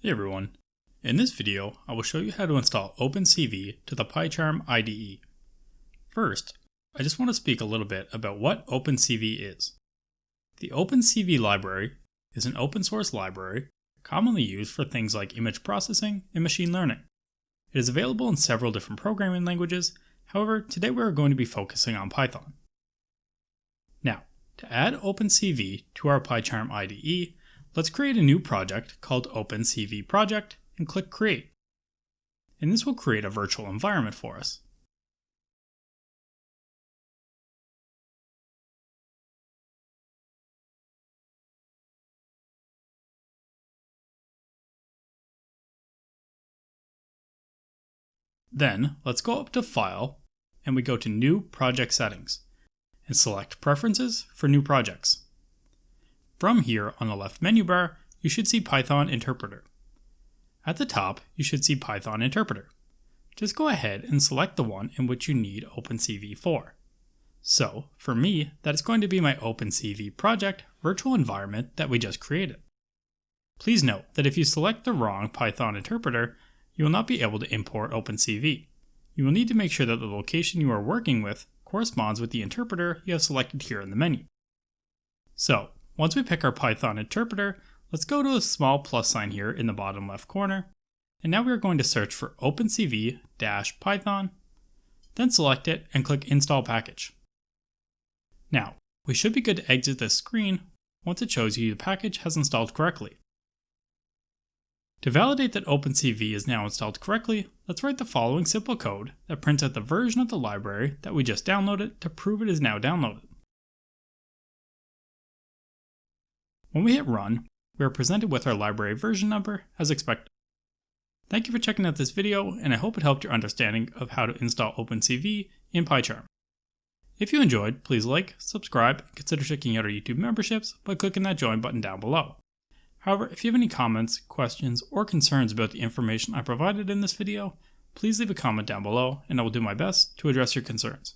Hey everyone, in this video I will show you how to install OpenCV to the PyCharm IDE. First, I just want to speak a little bit about what OpenCV is. The OpenCV library is an open source library commonly used for things like image processing and machine learning. It is available in several different programming languages, however today we are going to be focusing on Python. Now, to add OpenCV to our PyCharm IDE, let's create a new project called OpenCV Project and click Create. And this will create a virtual environment for us. Then, let's go up to File, and we go to New Project Settings, and select Preferences for New Projects. From here on the left menu bar, you should see Python Interpreter. At the top, you should see Python Interpreter. Just go ahead and select the one in which you need OpenCV for. So, for me, that is going to be my OpenCV project virtual environment that we just created. Please note that if you select the wrong Python Interpreter, you will not be able to import OpenCV. You will need to make sure that the location you are working with corresponds with the interpreter you have selected here in the menu. So, once we pick our Python interpreter, let's go to a small plus sign here in the bottom left corner, and now we are going to search for OpenCV-Python, then select it and click Install Package. Now, we should be good to exit this screen once it shows you the package has installed correctly. To validate that OpenCV is now installed correctly, let's write the following simple code that prints out the version of the library that we just downloaded to prove it is now downloaded. When we hit run, we are presented with our library version number as expected. Thank you for checking out this video, and I hope it helped your understanding of how to install OpenCV in PyCharm. If you enjoyed, please like, subscribe, and consider checking out our YouTube memberships by clicking that join button down below. However, if you have any comments, questions, or concerns about the information I provided in this video, please leave a comment down below and I will do my best to address your concerns.